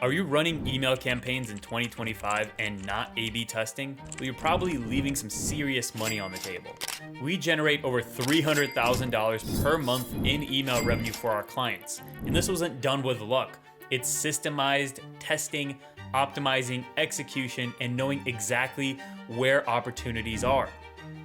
Are you running email campaigns in 2025 and not A/B testing? Well, you're probably leaving some serious money on the table. We generate over $300,000 per month in email revenue for our clients. And this wasn't done with luck. It's systemized testing, optimizing, execution, and knowing exactly where opportunities are.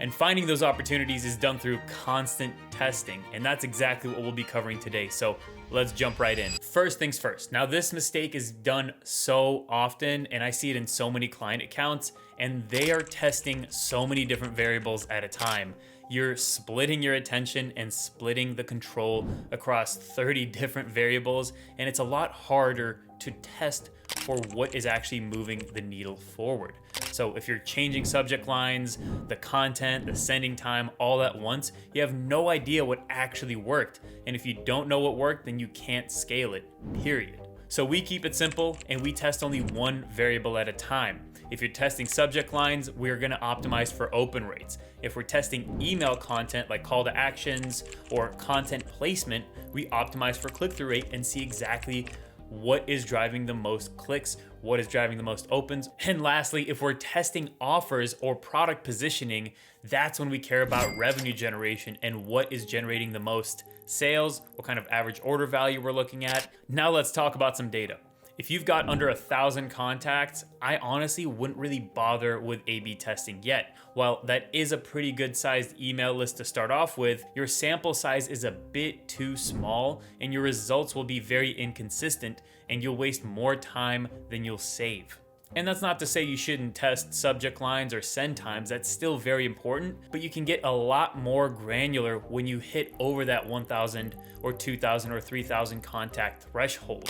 And finding those opportunities is done through constant testing. And that's exactly what we'll be covering today. So let's jump right in. First things first. Now, this mistake is done so often, and I see it in so many client accounts, and they are testing so many different variables at a time. You're splitting your attention and splitting the control across 30 different variables, and it's a lot harder to test for what is actually moving the needle forward. So if you're changing subject lines, the content, the sending time, all at once, you have no idea what actually worked. And if you don't know what worked, then you can't scale it, period. So we keep it simple and we test only one variable at a time. If you're testing subject lines, we're gonna optimize for open rates. If we're testing email content like call to actions or content placement, we optimize for click-through rate and see exactly what is driving the most clicks, what is driving the most opens. And lastly, if we're testing offers or product positioning, that's when we care about revenue generation and what is generating the most sales, what kind of average order value we're looking at. Now let's talk about some data. If you've got under 1,000 contacts, I honestly wouldn't really bother with A/B testing yet. While that is a pretty good sized email list to start off with, your sample size is a bit too small and your results will be very inconsistent and you'll waste more time than you'll save. And that's not to say you shouldn't test subject lines or send times, that's still very important, but you can get a lot more granular when you hit over that 1,000 or 2,000 or 3,000 contact threshold.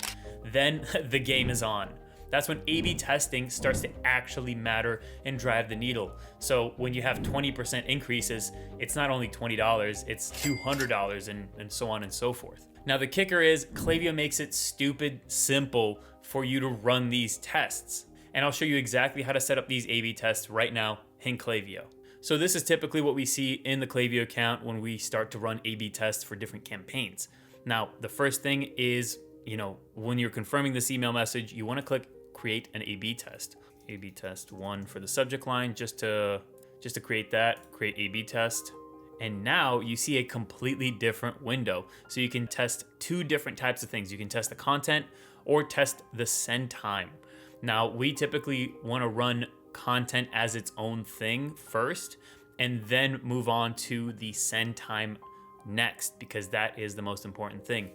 Then the game is on. That's when A/B testing starts to actually matter and drive the needle. So when you have 20% increases, it's not only $20, it's $200 and so on and so forth. Now the kicker is Klaviyo makes it stupid simple for you to run these tests. And I'll show you exactly how to set up these A/B tests right now in Klaviyo. So this is typically what we see in the Klaviyo account when we start to run A/B tests for different campaigns. Now, the first thing is, when you're confirming this email message, you want to click create an A/B test. A/B test 1 for the subject line, just to create that, create A/B test. And now you see a completely different window. So you can test two different types of things. You can test the content or test the send time. Now, we typically want to run content as its own thing first, and then move on to the send time next, because that is the most important thing.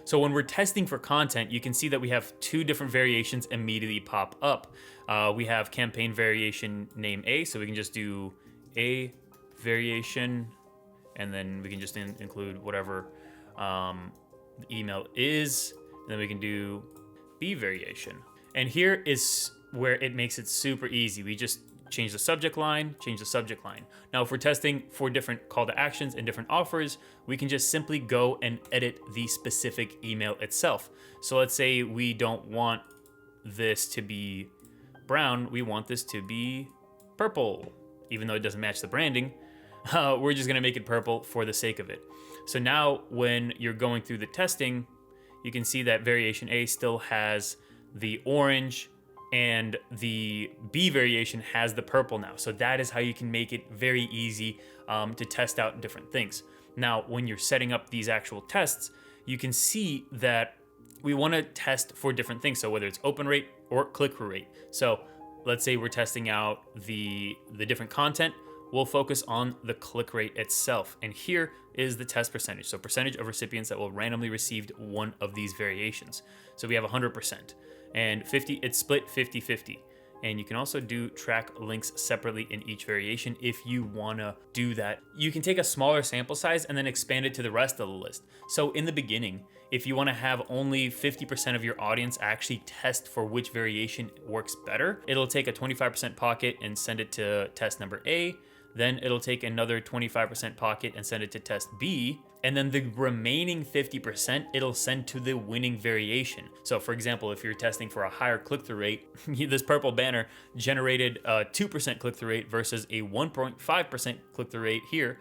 So when we're testing for content, you can see that we have two different variations immediately pop up. We have campaign variation name A, so we can just do A variation, and then we can just include whatever the email is. And then we can do B variation. And here is where it makes it super easy. We just change the subject line, change the subject line. Now, if we're testing for different call to actions and different offers, we can just simply go and edit the specific email itself. So let's say we don't want this to be brown, we want this to be purple. Even though it doesn't match the branding, we're just gonna make it purple for the sake of it. So now when you're going through the testing, you can see that variation A still has the orange, and the B variation has the purple now. So that is how you can make it very easy to test out different things. Now, when you're setting up these actual tests, you can see that we want to test for different things. So whether it's open rate or click-through rate. So let's say we're testing out the different content, we'll focus on the click rate itself. And here is the test percentage. So percentage of recipients that will randomly receive one of these variations. So we have 100%. And 50, it's split 50-50. And you can also do track links separately in each variation if you wanna do that. You can take a smaller sample size and then expand it to the rest of the list. So in the beginning, if you wanna have only 50% of your audience actually test for which variation works better, it'll take a 25% pocket and send it to test number A. Then it'll take another 25% pocket and send it to test B. And then the remaining 50%, it'll send to the winning variation. So for example, if you're testing for a higher click-through rate, this purple banner generated a 2% click-through rate versus a 1.5% click-through rate here.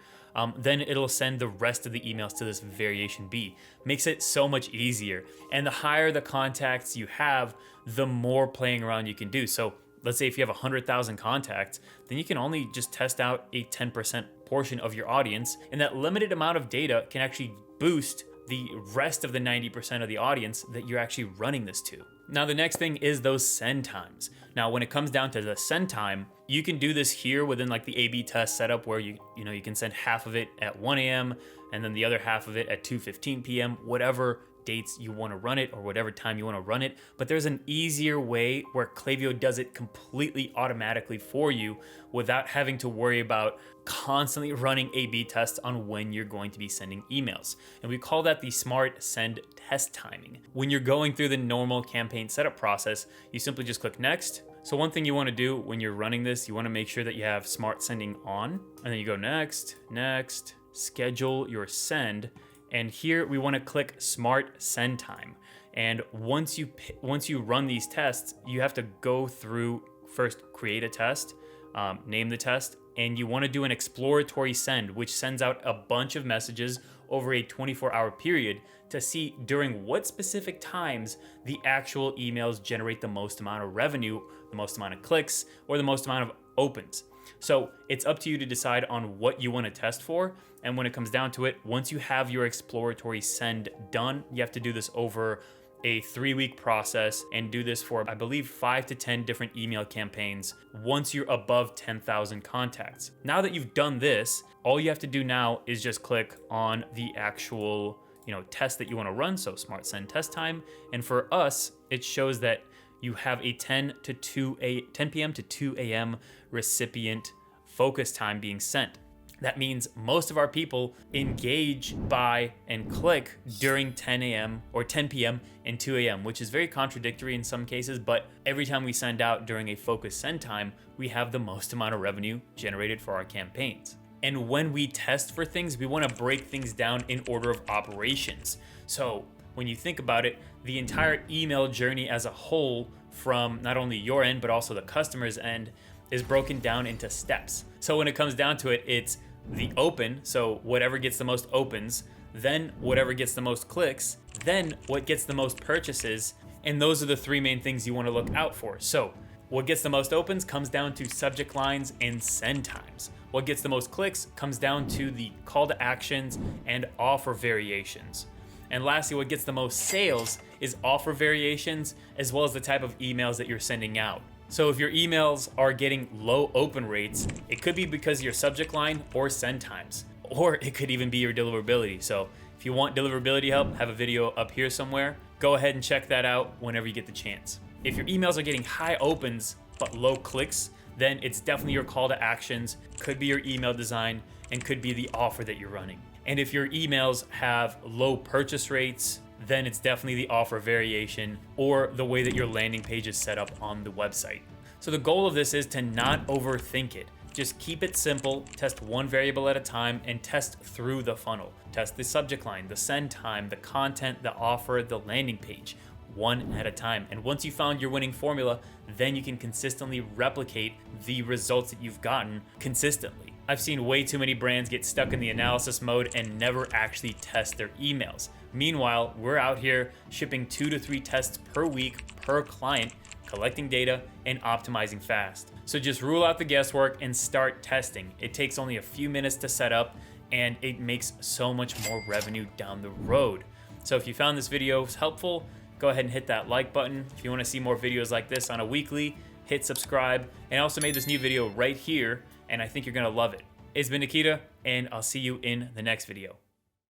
then it'll send the rest of the emails to this variation B. Makes it so much easier. And the higher the contacts you have, the more playing around you can do. So let's say if you have 100,000 contacts, then you can only just test out a 10% portion of your audience, and that limited amount of data can actually boost the rest of the 90% of the audience that you're actually running this to. Now, the next thing is those send times. Now, when it comes down to the send time, you can do this here within like the A/B test setup where you can send half of it at 1 a.m. and then the other half of it at 2:15 p.m., whatever dates you want to run it or whatever time you want to run it. But there's an easier way where Klaviyo does it completely automatically for you without having to worry about constantly running A/B tests on when you're going to be sending emails. And we call that the smart send test timing. When you're going through the normal campaign setup process, you simply just click next. So one thing you want to do when you're running this, you want to make sure that you have smart sending on, and then you go next, schedule your send. And here we want to click smart send time. And once you run these tests, you have to go through first, create a test, name the test, and you want to do an exploratory send, which sends out a bunch of messages over a 24-hour period to see during what specific times the actual emails generate the most amount of revenue, the most amount of clicks, or the most amount of opens. So it's up to you to decide on what you want to test for. And when it comes down to it, once you have your exploratory send done, you have to do this over a 3-week process and do this for, I believe, 5 to 10 different email campaigns once you're above 10,000 contacts. Now that you've done this, all you have to do now is just click on the actual test that you want to run. So smart send test time. And for us, it shows that you have a 10 p.m. to 2 a.m. recipient focus time being sent. That means most of our people engage, buy, and click during 10 a.m. or 10 p.m. and 2 a.m., which is very contradictory in some cases, but every time we send out during a focus send time, we have the most amount of revenue generated for our campaigns. And when we test for things, we want to break things down in order of operations. So when you think about it, the entire email journey as a whole, from not only your end, but also the customer's end, is broken down into steps. So when it comes down to it, it's the open, so whatever gets the most opens, then whatever gets the most clicks, then what gets the most purchases, and those are the 3 main things you want to look out for. So what gets the most opens comes down to subject lines and send times. What gets the most clicks comes down to the call to actions and offer variations. And lastly, what gets the most sales is offer variations, as well as the type of emails that you're sending out. So if your emails are getting low open rates, it could be because of your subject line or send times, or it could even be your deliverability. So if you want deliverability help, I have a video up here somewhere. Go ahead and check that out whenever you get the chance. If your emails are getting high opens but low clicks, then it's definitely your call to actions, could be your email design, and could be the offer that you're running. And if your emails have low purchase rates, then it's definitely the offer variation or the way that your landing page is set up on the website. So the goal of this is to not overthink it. Just keep it simple, test one variable at a time, and test through the funnel. Test the subject line, the send time, the content, the offer, the landing page, one at a time. And once you found your winning formula, then you can consistently replicate the results that you've gotten consistently. I've seen way too many brands get stuck in the analysis mode and never actually test their emails. Meanwhile, we're out here shipping 2 to 3 tests per week per client, collecting data and optimizing fast. So just rule out the guesswork and start testing. It takes only a few minutes to set up, and it makes so much more revenue down the road. So if you found this video helpful, go ahead and hit that like button. If you want to see more videos like this on a weekly, hit subscribe. And I also made this new video right here, and I think you're gonna love it. It's been Nikita, and I'll see you in the next video.